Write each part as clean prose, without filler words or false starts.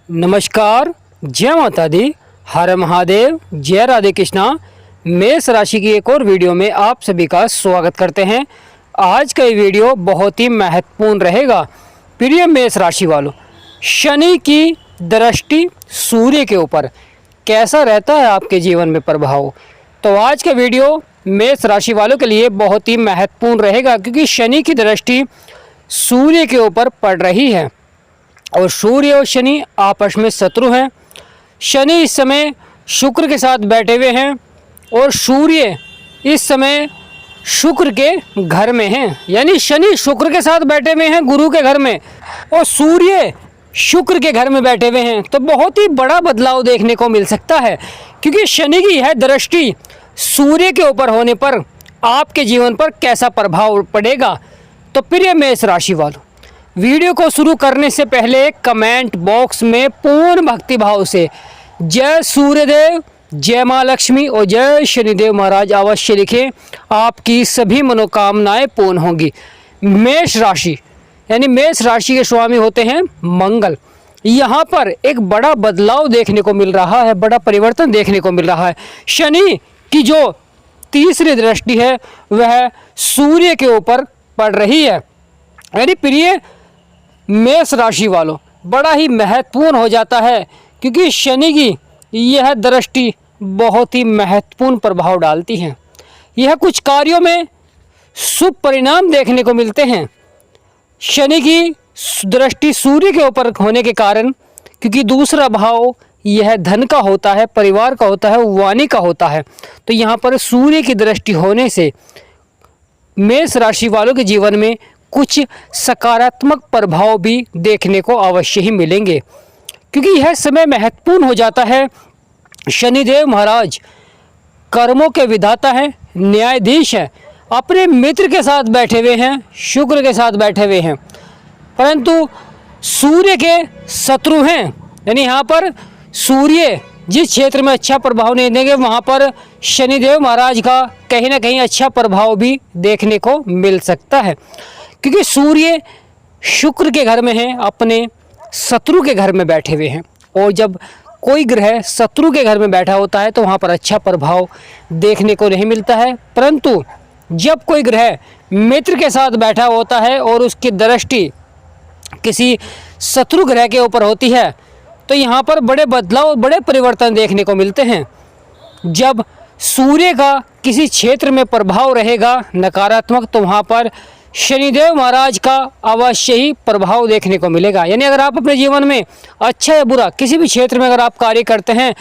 नमस्कार, जय माता दी, हर महादेव, जय राधे कृष्णा। मेष राशि की एक और वीडियो में आप सभी का स्वागत करते हैं। आज का ये वीडियो बहुत ही महत्वपूर्ण रहेगा। प्रिय मेष राशि वालों, शनि की दृष्टि सूर्य के ऊपर कैसा रहता है आपके जीवन में प्रभाव, तो आज का वीडियो मेष राशि वालों के लिए बहुत ही महत्वपूर्ण रहेगा, क्योंकि शनि की दृष्टि सूर्य के ऊपर पड़ रही है और सूर्य और शनि आपस में शत्रु हैं। शनि इस समय शुक्र के साथ बैठे हुए हैं और सूर्य इस समय शुक्र के घर में हैं, यानी शनि शुक्र के साथ बैठे हुए हैं गुरु के घर में और सूर्य शुक्र के घर में बैठे हुए हैं। तो बहुत ही बड़ा बदलाव देखने को मिल सकता है, क्योंकि शनि की यह दृष्टि सूर्य के ऊपर होने पर आपके जीवन पर कैसा प्रभाव पड़ेगा। तो प्रिय मेष राशि वालों, वीडियो को शुरू करने से पहले कमेंट बॉक्स में पूर्ण भक्ति भाव से जय सूर्यदेव, जय माँ लक्ष्मी और जय शनिदेव महाराज अवश्य लिखें। आपकी सभी मनोकामनाएं पूर्ण होंगी। मेष राशि यानी मेष राशि के स्वामी होते हैं मंगल। यहाँ पर एक बड़ा बदलाव देखने को मिल रहा है, बड़ा परिवर्तन देखने को मिल रहा है। शनि की जो तीसरी दृष्टि है वह सूर्य के ऊपर पड़ रही है। यानी प्रिय मेष राशि वालों, बड़ा ही महत्वपूर्ण हो जाता है, क्योंकि शनि की यह दृष्टि बहुत ही महत्वपूर्ण प्रभाव डालती है। यह कुछ कार्यों में शुभ परिणाम देखने को मिलते हैं। शनि की दृष्टि सूर्य के ऊपर होने के कारण, क्योंकि दूसरा भाव यह धन का होता है, परिवार का होता है, वाणी का होता है, तो यहाँ पर सूर्य की दृष्टि होने से मेष राशि वालों के जीवन में कुछ सकारात्मक प्रभाव भी देखने को अवश्य ही मिलेंगे, क्योंकि यह समय महत्वपूर्ण हो जाता है। शनिदेव महाराज कर्मों के विधाता हैं, न्यायाधीश हैं, अपने मित्र के साथ बैठे हुए हैं, शुक्र के साथ बैठे हुए हैं, परंतु सूर्य के शत्रु हैं। यानी यहाँ पर सूर्य जिस क्षेत्र में अच्छा प्रभाव नहीं देंगे, वहाँ पर शनिदेव महाराज का कहीं ना कहीं अच्छा प्रभाव भी देखने को मिल सकता है, क्योंकि सूर्य शुक्र के घर में है, अपने शत्रु के घर में बैठे हुए हैं। और जब कोई ग्रह शत्रु के घर में बैठा होता है तो वहाँ पर अच्छा प्रभाव देखने को नहीं मिलता है, परंतु जब कोई ग्रह मित्र के साथ बैठा होता है और उसकी दृष्टि किसी शत्रु ग्रह के ऊपर होती है, तो यहाँ पर बड़े बदलाव, बड़े परिवर्तन देखने को मिलते हैं। जब सूर्य का किसी क्षेत्र में प्रभाव रहेगा नकारात्मक, तो वहाँ पर शनिदेव महाराज का अवश्य ही प्रभाव देखने को मिलेगा। यानी अगर आप अपने जीवन में अच्छा या बुरा किसी भी क्षेत्र में अगर आप कार्य करते हैं,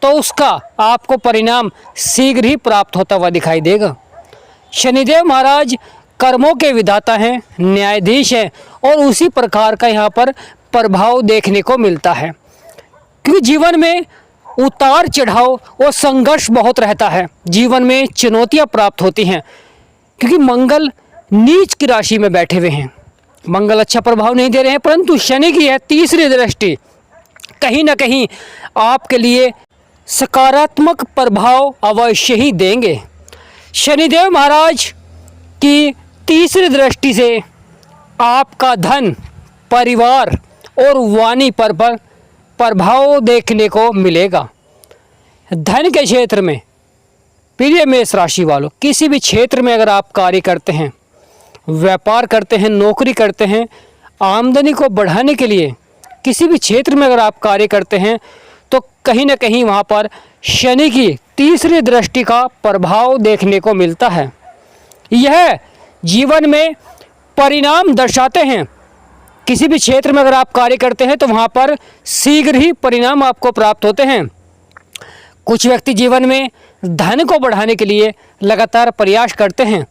तो उसका आपको परिणाम शीघ्र ही प्राप्त होता हुआ दिखाई देगा। शनिदेव महाराज कर्मों के विधाता हैं, न्यायाधीश हैं, और उसी प्रकार का यहाँ पर प्रभाव देखने को मिलता है, क्योंकि जीवन में उतार चढ़ाव और संघर्ष बहुत रहता है, जीवन में चुनौतियाँ प्राप्त होती हैं, क्योंकि मंगल नीच की राशि में बैठे हुए हैं। मंगल अच्छा प्रभाव नहीं दे रहे हैं, परंतु शनि की है तीसरी दृष्टि कहीं ना कहीं आपके लिए सकारात्मक प्रभाव अवश्य ही देंगे। शनिदेव महाराज की तीसरी दृष्टि से आपका धन, परिवार और वाणी पर प्रभाव देखने को मिलेगा। धन के क्षेत्र में प्रिय मेष राशि वालों, किसी भी क्षेत्र में अगर आप कार्य करते हैं, व्यापार करते हैं, नौकरी करते हैं, आमदनी को बढ़ाने के लिए किसी भी क्षेत्र में अगर आप कार्य करते हैं, तो कहीं ना कहीं वहाँ पर शनि की तीसरी दृष्टि का प्रभाव देखने को मिलता है। यह जीवन में परिणाम दर्शाते हैं। किसी भी क्षेत्र में अगर आप कार्य करते हैं तो वहाँ पर शीघ्र ही परिणाम आपको प्राप्त होते हैं। कुछ व्यक्ति जीवन में धन को बढ़ाने के लिए लगातार प्रयास करते हैं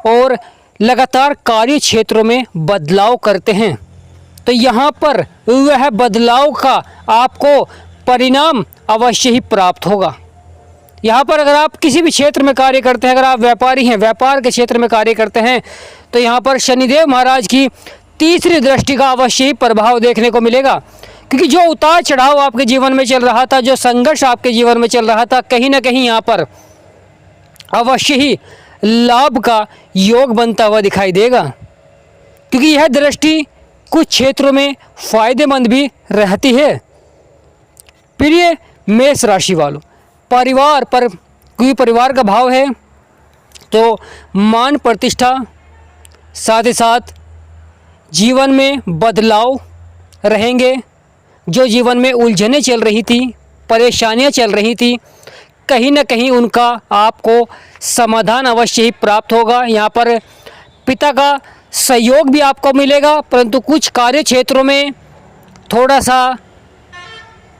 और लगातार कार्य क्षेत्रों में बदलाव करते हैं, तो यहाँ पर वह बदलाव का आपको परिणाम अवश्य ही प्राप्त होगा। यहाँ पर अगर आप किसी भी क्षेत्र में कार्य करते हैं, अगर आप व्यापारी हैं, व्यापार के क्षेत्र में कार्य करते हैं, तो यहाँ पर शनिदेव महाराज की तीसरी दृष्टि का अवश्य ही प्रभाव देखने को मिलेगा, क्योंकि जो उतार चढ़ाव आपके जीवन में चल रहा था, जो संघर्ष आपके जीवन में चल रहा था, कहीं ना कहीं यहाँ पर अवश्य ही लाभ का योग बनता हुआ दिखाई देगा, क्योंकि यह दृष्टि कुछ क्षेत्रों में फायदेमंद भी रहती है। प्रिय मेष राशि वालों, परिवार पर क्योंकि परिवार का भाव है तो मान प्रतिष्ठा, साथ ही साथ जीवन में बदलाव रहेंगे। जो जीवन में उलझनें चल रही थी, परेशानियां चल रही थी, कहीं ना कहीं उनका आपको समाधान अवश्य ही प्राप्त होगा। यहाँ पर पिता का सहयोग भी आपको मिलेगा, परंतु कुछ कार्य क्षेत्रों में थोड़ा सा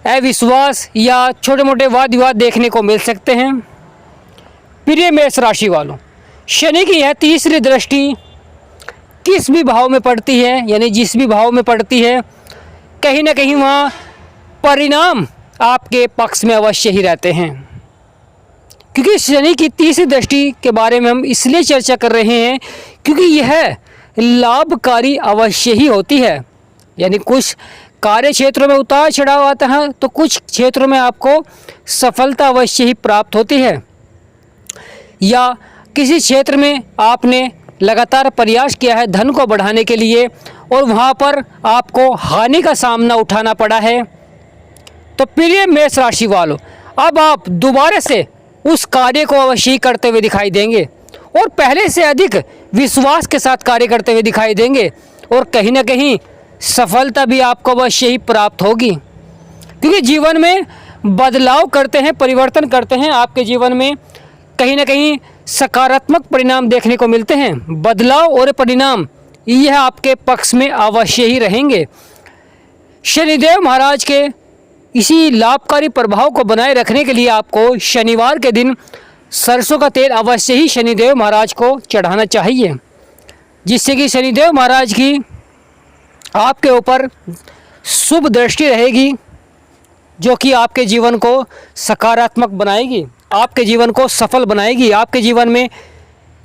अविश्वास या छोटे मोटे वाद विवाद देखने को मिल सकते हैं। प्रिय मेष राशि वालों, शनि की यह तीसरी दृष्टि किस भी भाव में पड़ती है, यानी जिस भी भाव में पड़ती है, कहीं ना कहीं वहाँ परिणाम आपके पक्ष में अवश्य ही रहते हैं। क्योंकि शनि की तीसरी दृष्टि के बारे में हम इसलिए चर्चा कर रहे हैं क्योंकि यह लाभकारी अवश्य ही होती है। यानी कुछ कार्य क्षेत्रों में उतार चढ़ाव आता है तो कुछ क्षेत्रों में आपको सफलता अवश्य ही प्राप्त होती है, या किसी क्षेत्र में आपने लगातार प्रयास किया है धन को बढ़ाने के लिए और वहाँ पर आपको हानि का सामना उठाना पड़ा है। तो प्रिय मेष राशि वालों, अब आप दोबारा से उस कार्य को अवश्य करते हुए दिखाई देंगे और पहले से अधिक विश्वास के साथ कार्य करते हुए दिखाई देंगे और कहीं ना कहीं सफलता भी आपको अवश्य ही प्राप्त होगी। क्योंकि जीवन में बदलाव करते हैं, परिवर्तन करते हैं, आपके जीवन में कहीं ना कहीं सकारात्मक परिणाम देखने को मिलते हैं। बदलाव और परिणाम यह आपके पक्ष में अवश्य ही रहेंगे। शनिदेव महाराज के इसी लाभकारी प्रभाव को बनाए रखने के लिए आपको शनिवार के दिन सरसों का तेल अवश्य ही शनिदेव महाराज को चढ़ाना चाहिए, जिससे कि शनिदेव महाराज की आपके ऊपर शुभ दृष्टि रहेगी, जो कि आपके जीवन को सकारात्मक बनाएगी, आपके जीवन को सफल बनाएगी। आपके जीवन में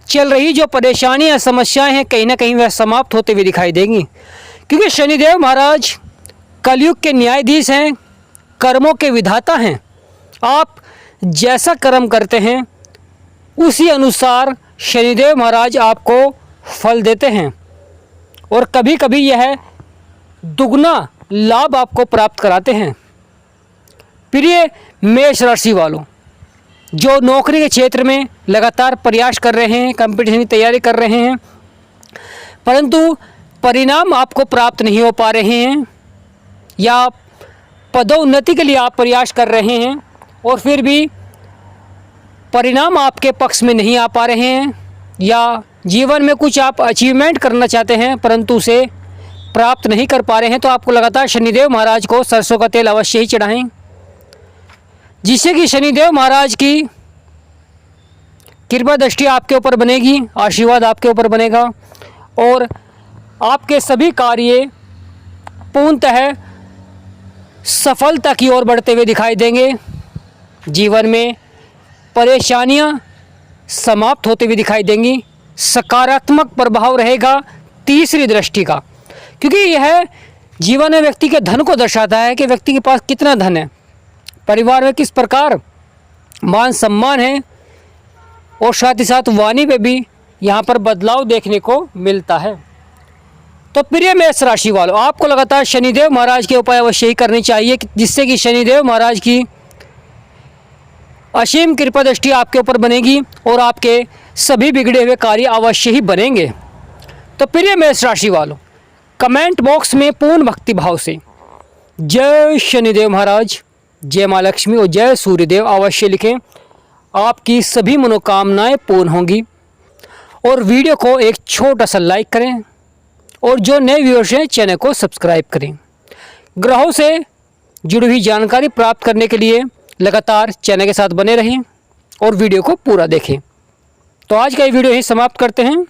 चल रही जो परेशानियां, समस्याएं हैं, कहीं ना कहीं वह समाप्त होते हुए दिखाई देंगी। क्योंकि शनिदेव महाराज कलयुग के न्यायाधीश हैं, कर्मों के विधाता हैं। आप जैसा कर्म करते हैं उसी अनुसार शनिदेव महाराज आपको फल देते हैं और कभी कभी यह दुगना लाभ आपको प्राप्त कराते हैं। प्रिय मेष राशि वालों, जो नौकरी के क्षेत्र में लगातार प्रयास कर रहे हैं, कंपटीशन की तैयारी कर रहे हैं, परंतु परिणाम आपको प्राप्त नहीं हो पा रहे हैं, या पदोन्नति के लिए आप प्रयास कर रहे हैं और फिर भी परिणाम आपके पक्ष में नहीं आ पा रहे हैं, या जीवन में कुछ आप अचीवमेंट करना चाहते हैं परंतु उसे प्राप्त नहीं कर पा रहे हैं, तो आपको लगातार शनिदेव महाराज को सरसों का तेल अवश्य ही चढ़ाएं, जिससे कि शनिदेव महाराज की कृपा दृष्टि आपके ऊपर बनेगी, आशीर्वाद आपके ऊपर बनेगा और आपके सभी कार्य पूर्णतः सफलता की ओर बढ़ते हुए दिखाई देंगे। जीवन में परेशानियां समाप्त होते हुए दिखाई देंगी। सकारात्मक प्रभाव रहेगा तीसरी दृष्टि का, क्योंकि यह जीवन में व्यक्ति के धन को दर्शाता है कि व्यक्ति के पास कितना धन है, परिवार में किस प्रकार मान सम्मान है और साथ ही साथ वाणी पे भी यहाँ पर बदलाव देखने को मिलता है। तो प्रिय मेष राशि वालों, आपको लगातार शनिदेव महाराज के उपाय अवश्य ही करनी चाहिए, जिससे कि शनिदेव महाराज की असीम कृपा दृष्टि आपके ऊपर बनेगी और आपके सभी बिगड़े हुए कार्य अवश्य ही बनेंगे। तो प्रिय मेष राशि वालों, कमेंट बॉक्स में पूर्ण भक्ति भाव से जय शनिदेव महाराज, जय माँ लक्ष्मी और जय सूर्यदेव अवश्य लिखें। आपकी सभी मनोकामनाएं पूर्ण होंगी। और वीडियो को एक छोटा सा लाइक करें और जो नए व्यूअर्स हैं चैनल को सब्सक्राइब करें। ग्रहों से जुड़ी हुई जानकारी प्राप्त करने के लिए लगातार चैनल के साथ बने रहें और वीडियो को पूरा देखें। तो आज का ये वीडियो यहीं समाप्त करते हैं।